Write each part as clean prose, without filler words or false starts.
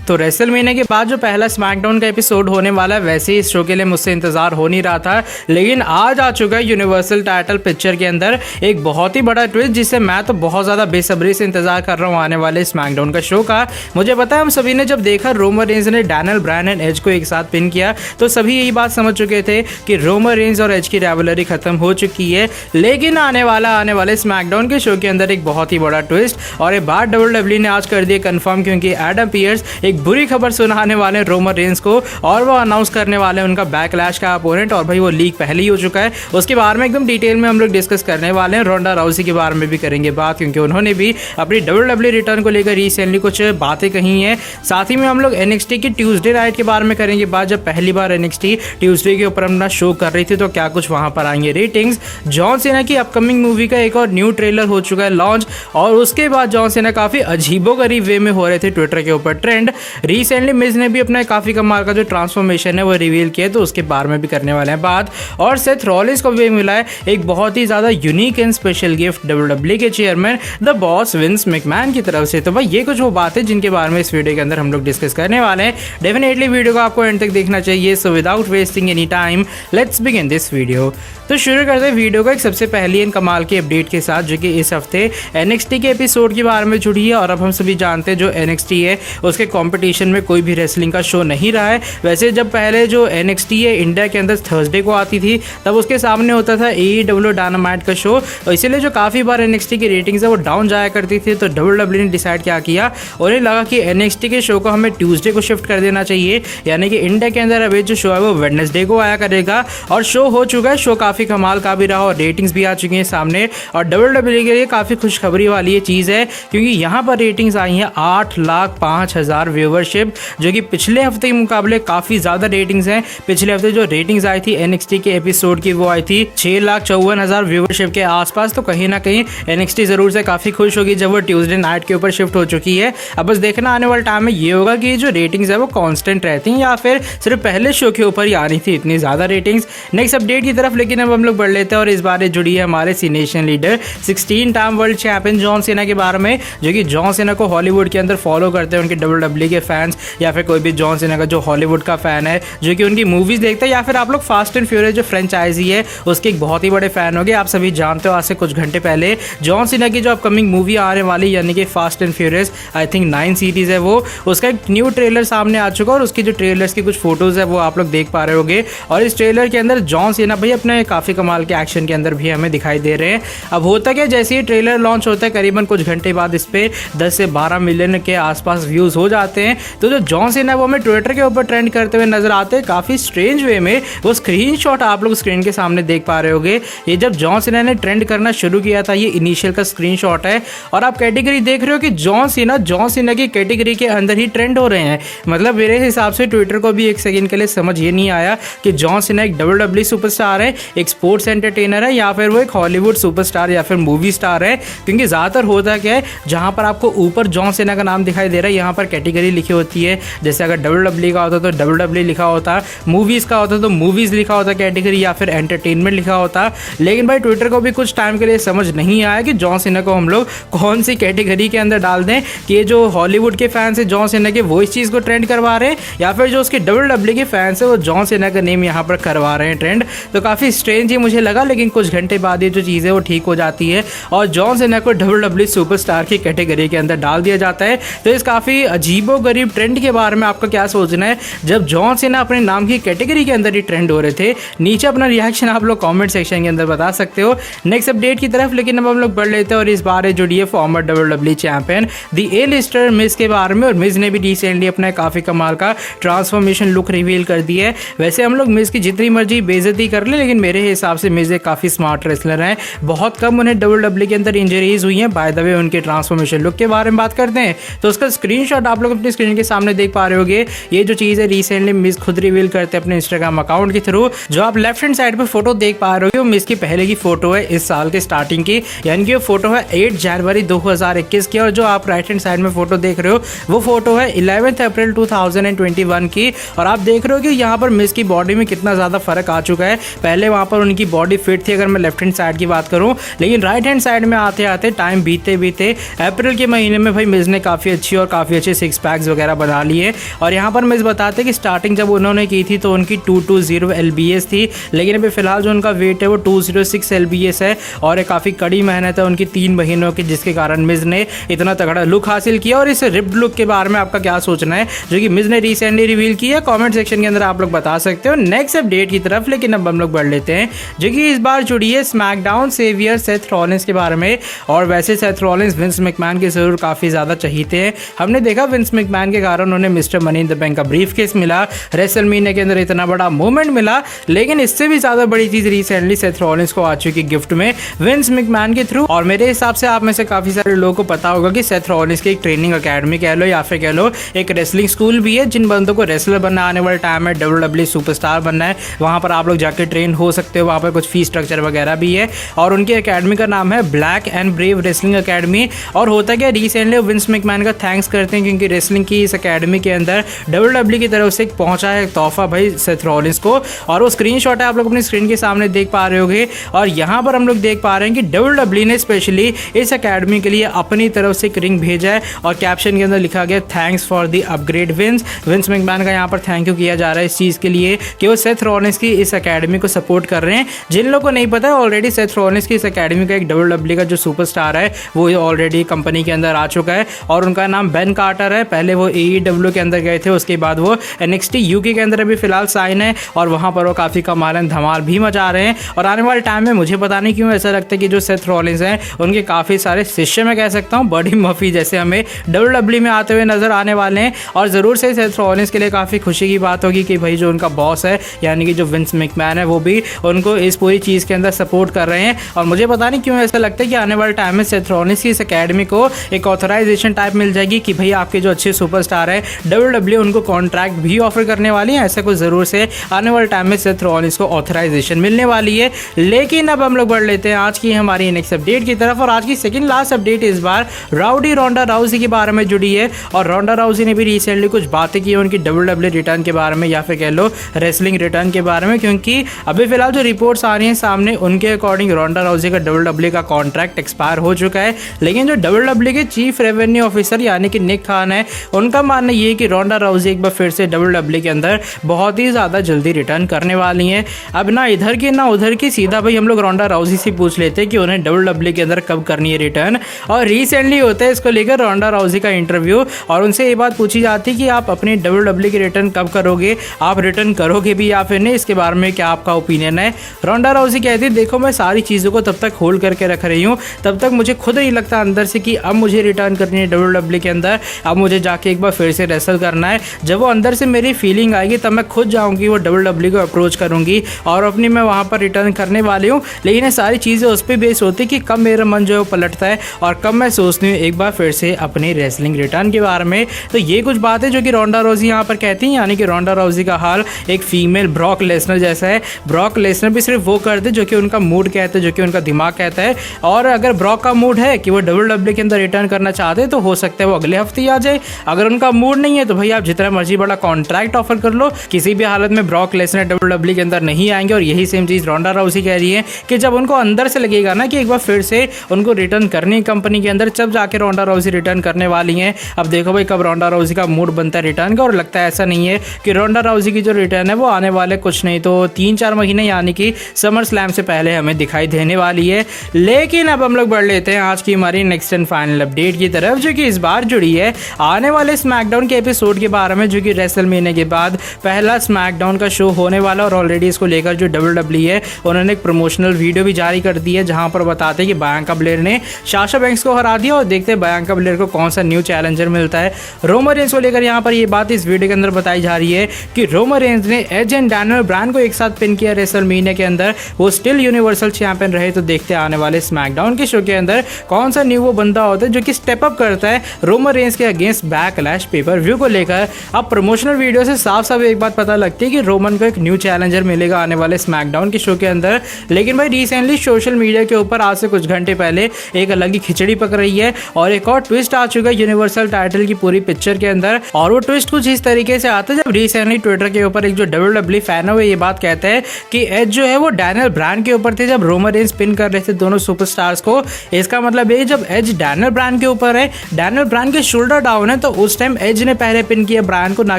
तो रेसलमेनिया के बाद जो पहला स्मैकडाउन का एपिसोड होने वाला है, वैसे ही इस शो के लिए मुझसे इंतजार हो नहीं रहा था, लेकिन आज आ चुका है यूनिवर्सल टाइटल पिक्चर के अंदर एक बहुत ही बड़ा ट्विस्ट, जिससे मैं तो बहुत ज़्यादा बेसब्री से इंतजार कर रहा हूँ आने वाले स्मैकडाउन का शो का। मुझे पता है हम सभी ने जब देखा रोमन रेंज ने डैनियल ब्रायन एंड एज को एक साथ पिन किया, तो सभी यही बात समझ चुके थे कि रोमन रेंज और एज की राइवलरी खत्म हो चुकी है। लेकिन आने वाले स्मैकडाउन के शो के अंदर एक बहुत ही बड़ा ट्विस्ट, और एक बात WWE ने आज कर दिया कंफर्म, क्योंकि एडम पियर्स एक बुरी खबर सुनाने वाले रोमन रेंज को, और वो अनाउंस करने वाले उनका बैकलैश का अपोनेंट। और भाई वो लीक पहले ही हो चुका है, उसके बारे में एकदम डिटेल में हम लोग डिस्कस करने वाले हैं। रोंडा राउसी के बारे में भी करेंगे बात, क्योंकि उन्होंने भी अपनी WWE रिटर्न को लेकर रिसेंटली कुछ बातें कही हैं। साथ ही में हम लोग NXT की ट्यूसडे नाइट के बारे में करेंगे बात, जब पहली बार NXT ट्यूसडे के ऊपर अपना शो कर रही थी, तो क्या कुछ वहां पर आएंगे रेटिंग्स। जॉन सीना की अपकमिंग मूवी का एक और न्यू ट्रेलर हो चुका है लॉन्च, और उसके बाद जॉन सीना काफी अजीबोगरीब वे में हो रहे थे ट्विटर के ऊपर ट्रेंड। रिसेंटली मिज ने भी अपना काफी कमाल का जो ट्रांसफॉर्मेशन है वो रिवील किया, तो उसके बारे में भी करने वाले हैं बात। और सेथ रॉलिंस को भी मिला है एक बहुत ही ज्यादा unique and special gift WWE के chairman the boss Vince McMahon की तरफ से। तो भाई ये कुछ वो बातें जिनके बारे में इस वीडियो के अंदर हम लोग डिस्कस करने वाले हैं। डेफिनेटली वीडियो को आपको एंड तक देखना चाहिए। So without wasting any time let's begin this video. तो शुरू करते हैं वीडियो को एक सबसे पहली एंड कमाल की अपडेट के साथ, जो कि इस हफ्ते NXT के एपिसोड के बारे में जुड़ी है। और अब हम सभी जानते हैं जो NXT है उसके कंपटीशन में कोई भी रेसलिंग का शो नहीं रहा है। वैसे जब पहले जो NXT है इंडिया के अंदर थर्सडे को आती थी, तब उसके सामने होता था AEW डायनामाइट का शो, और इसीलिए जो काफ़ी बार NXT की रेटिंग्स है वो डाउन जाया करती थी। तो WWE ने डिसाइड क्या किया, उन्हें लगा कि NXT के शो को हमें ट्यूसडे को शिफ्ट कर देना चाहिए, यानी कि इंडिया के अंदर अभी जो शो है वो वेडनेसडे को आया करेगा। और शो हो चुका है, शो काफ़ी कमाल का भी रहा और रेटिंग्स भी आ चुकी हैं सामने। और WWE के लिए काफ़ी खुशखबरी वाली ये चीज़ है, क्योंकि यहाँ पर रेटिंग्स आई हैं 8,05,000 व्यूवरशिप, जो कि पिछले हफ्ते के मुकाबले काफ़ी ज़्यादा रेटिंग्स हैं। पिछले हफ्ते जो रेटिंग्स आई थी NXT के एपिसोड की वो आई थी 6,54,000 व्यूवरशिप के आसपास। तो कहीं ना कहीं NXT ज़रूर से काफ़ी खुश होगी जब वो ट्यूसडे नाइट के ऊपर शिफ्ट हो चुकी है। अब बस देखना आने वाले टाइम में ये होगा कि जो रेटिंग्स है वो कांस्टेंट रहती हैं या फिर सिर्फ पहले शो के ऊपर ही आ रही थी इतनी ज़्यादा रेटिंग्स। नेक्स्ट अपडेट की तरफ लेकिन अब हम लोग बढ़ लेते हैं, और इस बार जुड़ी है हमारे Cenation leader 16 time world champion John Cena के बारे में, जो कि जॉन सीना को हॉलीवुड के अंदर फॉलो करते हैं उनके WWE के फैंस, या फिर कोई भी जॉन सीना का जो हॉलीवुड का फैन है जो कि उनकी मूवीज देखता है, या फिर आप लोग फास्ट एंड फ्यूरियस जो फ्रेंचाइजी है उसके एक बहुत ही बड़े फैन हो गए। आप सभी जानते हो आज से कुछ घंटे पहले जॉन सीना की जो अपकमिंग मूवी आने वाली, यानी कि fast and furious I think 9 series है वो, उसका एक न्यू ट्रेलर सामने आ चुका, और उसकी जो ट्रेलर्स की कुछ फोटोज है वो आप लोग देख पा रहे होंगे। और इस ट्रेलर के अंदर जॉन सीना भाई अपने काफी कमाल के एक्शन के अंदर भी हमें दिखाई दे रहे हैं। अब होता क्या, जैसे ही ट्रेलर लॉन्च होता है करीबन कुछ घंटे बाद इस पे 10 से 12 मिलियन के आसपास व्यूज हो जाते हैं। तो जो जॉन सीना वो हमें ट्विटर के ऊपर ट्रेंड करते हुए नजर आते हैं काफी स्ट्रेंज वे में। वो स्क्रीनशॉट आप लोग स्क्रीन के सामने देख पा रहे होंगे। ये जब जॉन सीना ने ट्रेंड करना शुरू किया था, ये इनिशियल का स्क्रीनशॉट है, और आप कैटेगरी देख रहे हो कि जॉन सीना की कैटेगरी के अंदर ही ट्रेंड हो रहे हैं। मतलब मेरे हिसाब से ट्विटर को भी एक सेकंड के लिए समझ ये नहीं आया कि जॉन सीना एक WWE सुपरस्टार है, एक स्पोर्ट्स एंटरटेनर है, या फिर वो एक हॉलीवुड सुपरस्टार या फिर मूवी स्टार है। क्योंकि ज़्यादातर होता क्या है, जहाँ पर आपको ऊपर जॉन सीना का नाम दिखाई दे रहा है यहाँ पर कैटेगरी लिखी होती है। जैसे अगर WWE का होता तो WWE लिखा होता, मूवीज़ का होता तो मूवीज़ लिखा होता कैटेगरी, या फिर एंटरटेनमेंट लिखा होता। लेकिन भाई ट्विटर को भी कुछ टाइम के लिए समझ नहीं आया कि जॉन सीना को हम लोग कौन सी कैटेगरी के अंदर डाल दें, कि ये जो हॉलीवुड के फैंस है जॉन सीना के वो इस चीज़ को ट्रेंड करवा रहे हैं, या फिर जो उसके WWE के फैंस है वो जॉन सीना का नेम यहाँ पर करवा रहे हैं ट्रेंड। तो काफ़ी स्ट्रेंज ही मुझे लगा, लेकिन कुछ घंटे बाद ये जो चीज़ है वो ठीक हो जाती है और जॉन सीना को WWE सुपरस्टार की कैटेगरी के अंदर डाल दिया जाता है। तो इस काफ़ी अजीबोगरीब ट्रेंड के बारे में आपका क्या सोचना है, जब जॉन सीना अपने नाम की कैटेगरी के अंदर ही ट्रेंड हो रहे थे? नीचे अपना रिएक्शन आप लोग कमेंट सेक्शन के अंदर बता सकते हो। नेक्स्ट अपडेट की तरफ लेकिन अब हम लोग बढ़ लेते हैं, और इस बार जुड़ी है फॉर्मर WWE चैंपियन द ए-लिस्टर मिज के बारे में। और मिज ने भी रिसेंटली अपना काफ़ी कमाल का ट्रांसफॉर्मेशन लुक रिवील कर दी है। वैसे हम लोग मिज की जितनी मर्जी बेइज्जती कर ले, लेकिन मेरे हिसाब से मिज एक काफ़ी स्मार्ट रेसलर है। बहुत कम उन्हें WWE के अंदर इंजरीज हुई हैं। बाय द वे उनके ट्रांसफॉर्मेशन लुक के बारे में बात करते हैं तो उसका स्क्रीनशॉट आप लोग अपनी स्क्रीन के सामने देख पा रहे होंगे। ये जो चीज़ है रिसेंटली मिज खुद रिवील करते हैं अपने इंस्टाग्राम अकाउंट के थ्रू। जो आप लेफ्ट हैंड साइड पे फोटो देख पा रहे हो मिज की पहले की फोटो है इस साल के स्टार्टिंग की, यानी कि वो फोटो है 8 जनवरी 2021 की। और जो आप राइट हैंड साइड में फोटो देख रहे हो वो फोटो है 11 अप्रैल 2021 की। और आप देख रहे हो कि यहाँ पर मिज की बॉडी में कितना ज़्यादा फर्क आ चुका है। पहले वहाँ पर उनकी बॉडी फिट थी अगर मैं लेफ्ट हैंड साइड की बात करूँ, लेकिन राइट हैंड साइड में आते आते टाइम बीते बीते अप्रैल के महीने में भाई मिज ने काफ़ी अच्छी और काफ़ी अच्छे 6 पैक बैग्स वगैरह बना लिए। और यहाँ पर मिस बताते कि स्टार्टिंग जब उन्होंने की थी तो उनकी 220 LBS थी, लेकिन अभी फिलहाल जो उनका वेट है वो 206 LBS है। और ये काफ़ी कड़ी मेहनत है उनकी 3 महीनों की, जिसके कारण मिस ने इतना तगड़ा लुक हासिल किया। और इस रिप्ड लुक के बारे में आपका क्या सोचना है जो कि मिस ने रिसेंटली रिवील किया, कमेंट सेक्शन के अंदर आप लोग बता सकते हो नेक्स्ट अपडेट की तरफ। लेकिन अब हम लोग बढ़ लेते हैं जो कि इस बार जुड़ी है स्मैकडाउन सेवियर सेथ रॉलिंस के बारे में। और वैसे सेथ रॉलिंस विंस मैकमैन के जरूर काफ़ी ज़्यादा चहीते हैं। हमने देखा विंस मैकमैन के कारण उन्हें mister money in the bank का ब्रीफ केस मिला, रेसलमेनिया के अंदर इतना बड़ा मूवमेंट मिला। लेकिन इससे भी ज़्यादा बड़ी चीज़ रिसेंटली सेथ रॉलिंस को आ चुकी गिफ्ट में विंस मैकमैन के थ्रू। और मेरे हिसाब से आप में से काफ़ी सारे लोगों को पता होगा कि सेथ रॉलिंस की एक ट्रेनिंग अकेडमी कह लो या फिर कह लो एक रेसलिंग स्कूल भी है। जिन बंदों को रेसलर बनना आने वाले टाइम में WWE सुपरस्टार बनना है, वहाँ पर आप लोग जाकर ट्रेन हो सकते हो। वहाँ पर कुछ फीस स्ट्रक्चर वगैरह भी है। और उनकी अकेडमी का नाम है black and brave wrestling academy. और होता क्या, रिसेंटली विंस मैकमैन का थैंक्स करते हैं क्योंकि रेसलिंग की इस अकेडमी के अंदर WWE की तरफ से एक पहुंचा है तोहफा भाई सेथ रॉलिंस को। और वो स्क्रीनशॉट है, आप लोग अपनी स्क्रीन के सामने देख पा रहे होंगे। और यहाँ पर हम लोग देख पा रहे हैं कि WWE ने स्पेशली इस अकेडमी के लिए अपनी तरफ से एक रिंग भेजा है। और कैप्शन के अंदर लिखा गया thanks for the upgrade Vince. Vince McMahon का यहाँ पर थैंक यू किया जा रहा है इस चीज़ के लिए कि वो सेथ रॉलिंस की इस अकेडमी को सपोर्ट कर रहे हैं। जिन लोगों को नहीं पता है, ऑलरेडी सेथ रॉलिंस की इस अकेडमी का एक WWE का जो सुपरस्टार है वो ऑलरेडी कंपनी के अंदर आ चुका है। और उनका नाम बेन कार्टर है। पहले वो AEW के अंदर गए थे, उसके बाद वो NXT UK के अंदर अभी फिलहाल साइन है। और वहाँ पर वो काफ़ी कमाल धमाल भी मचा रहे हैं। और आने वाले टाइम में मुझे पता नहीं क्यों ऐसा लगता है कि जो सेथ रॉलिंस हैं उनके काफ़ी सारे शिष्य मैं कह सकता हूँ बडी मर्फी जैसे हमें WWE में आते हुए नजर आने वाले हैं। और ज़रूर से सेथ रॉलिंस के लिए काफ़ी खुशी की बात होगी कि भाई जो उनका बॉस है यानी कि जो विंस मैकमैन है वो भी उनको इस पूरी चीज़ के अंदर सपोर्ट कर रहे हैं। और मुझे पता नहीं क्यों ऐसा लगता है कि आने वाले टाइम में सेथ रॉलिंस की इस अकेडमी को एक ऑथराइजेशन टाइप मिल जाएगी कि भाई आपके जो अच्छे सुपरस्टार है WWE उनको कॉन्ट्रैक्ट भी ऑफर करने वाली है। ऐसा कुछ ज़रूर से आने वाले टाइम में सेथ रॉलिंस को ऑथराइजेशन मिलने वाली है। लेकिन अब हम लोग बढ़ लेते हैं आज की हमारी नेक्स्ट अपडेट की तरफ। और आज की सेकंड लास्ट अपडेट इस बार राउडी रोंडा राउजी के बारे में जुड़ी है। और रोंडा राउजी ने भी रिसेंटली कुछ बातें की उनकी WWE रिटर्न के बारे में या फिर कह लो रेसलिंग रिटर्न के बारे में, क्योंकि अभी फिलहाल जो रिपोर्ट्स आ रही हैं सामने उनके अकॉर्डिंग रोंडा राउजी का WWE का कॉन्ट्रैक्ट एक्सपायर हो चुका है। लेकिन जो WWE के चीफ रेवेन्यू ऑफिसर यानी कि निक खान है, उनका मानना ये है कि रोंडा राउजी एक बार फिर से WWE के अंदर बहुत ही ज़्यादा जल्दी रिटर्न करने वाली हैं। अब ना इधर की ना उधर की, सीधा भाई हम लोग रोंडा राउजी से पूछ लेते हैं कि उन्हें WWE के अंदर कब करनी है रिटर्न। और रिसेंटली होता है इसको लेकर रोंडा राउजी का इंटरव्यू और उनसे ये बात पूछी जाती है कि आप अपनी WWE की रिटर्न कब करोगे, आप रिटर्न करोगे भी या फिर नहीं, इसके बारे में क्या आपका ओपिनियन है। रोंडा राउजी कहती है देखो मैं सारी चीज़ों को तब तक होल्ड करके रख रही हूँ तब तक मुझे खुद नहीं लगता अंदर से कि अब मुझे रिटर्न करनी है WWE के अंदर, अब मुझे जाके एक बार फिर से रेसल करना है। जब वो अंदर से मेरी फीलिंग आएगी तब मैं खुद जाऊँगी वो WWE को अप्रोच करूँगी और अपनी मैं वहाँ पर रिटर्न करने वाली हूँ। लेकिन ये सारी चीज़ें उस पर बेस होती है कि कब मेरा मन जो है वो पलटता है और कब मैं सोचती हूँ एक बार फिर से अपनी रेसलिंग रिटर्न के बारे में। तो ये कुछ बातें जो कि रोंडा राउजी यहाँ पर कहती हैं, यानी कि रोंडा राउजी का हाल एक फीमेल ब्रॉक लेसनर जैसा है। ब्रॉक लेसनर भी सिर्फ वो करते जो कि उनका मूड कहता है, जो कि उनका दिमाग कहता है। और अगर ब्रॉक का मूड है कि वो WWE के अंदर रिटर्न करना चाहते हैं तो हो सकता है वो अगले हफ्ते ही आ जाए। अगर उनका मूड नहीं है तो भाई आप जितना मर्जी बड़ा कॉन्ट्रैक्ट ऑफर कर लो, किसी भी हालत में ब्रॉक लेसनर WWE के अंदर नहीं आएंगे। और यही सेम चीज़ रोंडा राउजी कह रही है कि जब उनको अंदर से लगेगा ना कि एक बार फिर से उनको रिटर्न करनी कंपनी के अंदर, जब जाके रोंडा राउजी रिटर्न करने वाली हैं। अब देखो भाई कब रोंडा राउजी का मूड बनता है रिटर्न का। और लगता है ऐसा नहीं है कि रोंडा राउजी की जो रिटर्न है वो आने वाले कुछ नहीं तो 3-4 महीने यानी कि समर स्लैम से पहले हमें दिखाई देने वाली है। लेकिन अब हम लोग बढ़ लेते हैं आज की हमारी नेक्स्ट एंड फाइनल अपडेट की तरफ, जो कि इस बार जुड़ी है आने वाले स्मैकडाउन के एपिसोड के बारे में, जो कि रेसलमेनिया के बाद पहला स्मैकडाउन का शो होने वाला। और ऑलरेडी इसको लेकर जो WWE है उन्होंने एक प्रमोशनल वीडियो भी जारी कर दी है जहां पर बताते हैं कि बियांका ब्लेयर ने साशा बैंक्स को हरा दिया। और देखते हैं बियांका ब्लेयर को कौन सा न्यू चैलेंजर मिलता है। रोमन रेंज को लेकर यहाँ पर ये बात इस वीडियो के अंदर बताई जा रही है कि रोमन रेंज ने एज एंड डैनियल ब्रायन को एक साथ पिन किया रेसलमेनिया के अंदर, वो स्टिल यूनिवर्सल चैंपियन रहे। तो देखते हैं आने वाले स्मैकडाउन के शो के अंदर कौन सा न्यू वो बंदा होता है जो कि स्टेप अप करता है रोमन रेंज के अगेंस्ट बैकलैश पेपर व्यू को लेकर। अब प्रमोशनल वीडियो से साफ साफ एक बात पता लगती है कि रोमन को एक न्यू चैलेंजर मिलेगा आने वाले स्मैकडाउन के शो के अंदर। लेकिन भाई रिसेंटली सोशल मीडिया के ऊपर आज से कुछ घंटे पहले एक अलग ही खिचड़ी पक रही है और एक और ट्विस्ट आ चुका है यूनिवर्सल टाइटल की पूरी पिक्चर के अंदर। और वो ट्विस्ट कुछ इस तरीके से आता है जब रिसेंटली ट्विटर के ऊपर एक जो WWE फैन है वो ये बात कहता है कि एज जो है वो डैनियल ब्रायन के ऊपर थे जब रोमन रेंज पिन कर रहे थे दोनों सुपरस्टार्स को। इसका मतलब ये जब एज डैनियल ब्रायन के ऊपर है, डैनियल ब्रायन के शोल्डर डाउन है, तो उस टाइम एज ने पहले पिन किया ब्रायन को, ना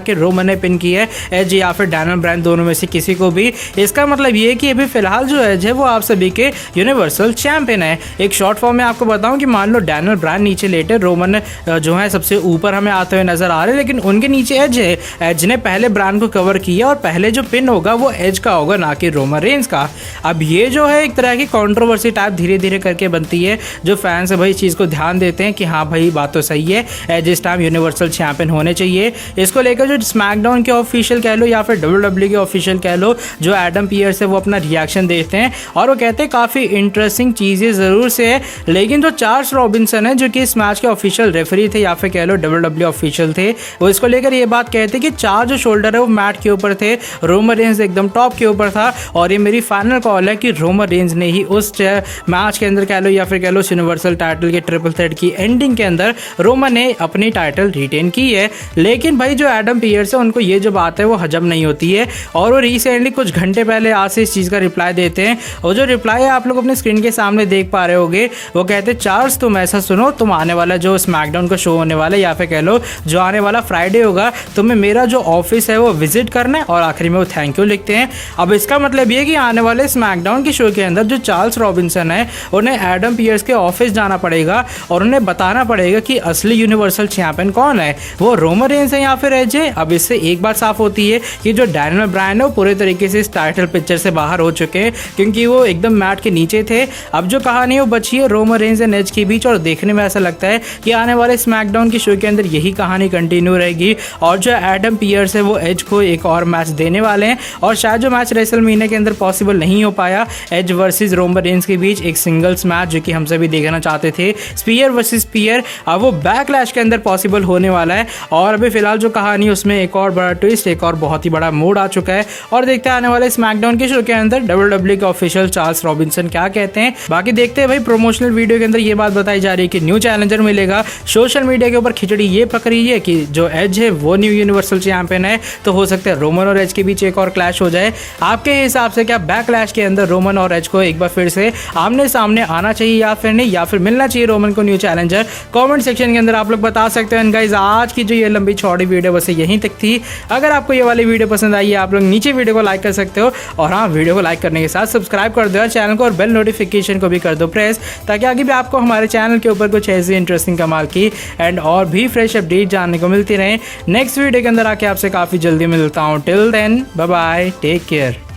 कि रोमन ने पिन किया एज या फिर डैनियल ब्रायन, दोनों में से किसी को भी। इसका मतलब ये कि अभी फिलहाल जो एज है वो आप सभी के यूनिवर्सल चैंपियन है। एक शॉर्ट फॉर्म में आपको बताऊं कि मान लो डैनियल ब्रायन नीचे लेटे, रोमन जो है सबसे ऊपर हमें आते हुए नजर आ रहे हैं, लेकिन उनके नीचे एज है। एज ने पहले ब्रायन को कवर किया और पहले जो पिन होगा वो एज का होगा, ना कि रोमन रेंज का। अब ये जो है एक तरह की कंट्रोवर्सी टाइप धीरे धीरे करके बनती है, जो फैंस है भाई चीज़ को ध्यान देते हैं कि हाँ भाई बात तो सही है, एज इस टाइम यूनिवर्सल चैंपियन होने चाहिए। इसको लेकर जो स्मैकडाउन के ऑफिशियल कह लो या फिर WWE के ऑफिशियल कह लो, जो एडम पियर्स है वो अपना रिएक्शन देते हैं और वो कहते हैं काफ़ी इंटरेस्टिंग चीज़ें ज़रूर से है, लेकिन जो चार्ल्स रॉबिन्सन है जो कि इस मैच के ऑफिशियल रेफरी थे या फिर कह लो WWE ऑफिशियल थे, वो इसको लेकर ये बात कहते हैं कि 4 जो शोल्डर है वो मैट के ऊपर थे, रोमन रेंज एकदम टॉप के ऊपर था और ये मेरी फाइनल कॉल है कि रोमन रेंज ने ही उस मैच के अंदर कह लो या फिर कह लो यूनिवर्सल टाइटल के ट्रिपल थ्रेट की एंडिंग के अंदर रोमन ने अपनी टाइटल रिटेन की है। लेकिन भाई जो एडम पियर्स है उनको ये जो बात है वो हजम नहीं होती है और वो रिसेंटली कुछ घंटे पहले आज से इस चीज़ का रिप्लाई देते हैं और जो रिप्लाई है आप लोग अपने स्क्रीन के सामने देख पा रहे होगे, वो कहते हैं चार्ल्स तुम ऐसा सुनो, तुम आने वाला जो स्मैकडाउन का शो होने वाला है या फिर कह लो जो आने वाला फ्राइडे होगा, तुम्हें मेरा जो ऑफिस है वो विजिट करना है और आखिरी में वो थैंक यू लिखते हैं। अब इसका मतलब ये कि आने वाले स्मैकडाउन के शो के अंदर जो चार्ल्स रॉबिन्सन है उन्हें एडम पियर्स के ऑफिस जाना पड़ेगा और उन्हें बताना पड़ेगा कि असली यूनिवर्सल चैंपियन कौन है, वो रोमन रेंज है या फिर एज है। अब इससे एक बात साफ होती है कि जो डैनियल ब्रायन है वो पूरे तरीके से इस टाइटल पिक्चर से बाहर हो चुके हैं क्योंकि वो एकदम मैट के नीचे थे। अब जो कहानी है वो बची है रोमन रेंज एंड एज के बीच और देखने में ऐसा लगता है कि आने वाले स्मैकडाउन के शो के अंदर यही कहानी कंटिन्यू रहेगी और जो एडम पियर्स है वो एज को एक और मैच देने वाले हैं और शायद जो मैच रेसलमेनिया के अंदर पॉसिबल नहीं हो पाया एज वर्सेस रोमन रेंज के बीच एक सिंगल्स मैच जो कि हम सभी देखना चाहते थे, स्पीयर वर्सेस स्पीयर, अब वो बैकलैश के अंदर पॉसिबल होने वाला है। और अभी फिलहाल जो कहानी है उसमें एक और बड़ा ट्विस्ट, एक और बहुत ही बड़ा मोड आ चुका है और देखते हैं आने वाले स्मैकडाउन के शो के अंदर WWE के ऑफिशियल चार्ल्स रॉबिन्सन क्या कहते हैं। बाकी देखते हैं भाई प्रमोशनल वीडियो के अंदर ये बात बताई जा रही है कि न्यू चैलेंजर मिलेगा। सोशल मीडिया के ऊपर खिचड़ी ये पक रही है कि जो एज है वो न्यू यूनिवर्सल चैंपियन है, तो हो सकता है रोमन और एज के बीच एक और क्लैश हो जाए। आपके हिसाब से क्या बैकलैश के अंदर रोमन और एज को एक बार फिर से आमने सामने आना चाहिए या फिर नहीं, या फिर मिलना चाहिए रोमन को न्यू चैलेंजर? कमेंट सेक्शन के अंदर आप लोग बता सकते हैं। गाइस आज की जो ये लंबी चौड़ी वीडियो बस यहीं तक थी। अगर आपको ये वाली वीडियो पसंद आई है आप लोग नीचे वीडियो को लाइक कर सकते हो और हाँ वीडियो को लाइक करने के साथ सब्सक्राइब कर दो चैनल को और बेल नोटिफिकेशन को भी कर दो प्रेस, ताकि आगे भी आपको हमारे चैनल के ऊपर कुछ ऐसी इंटरेस्टिंग कमाल की एंड और भी फ्रेश अपडेट जानने को मिलती रहे। नेक्स्ट वीडियो के अंदर आके आपसे काफ़ी जल्दी मिलता हूँ। Till then bye bye, take care.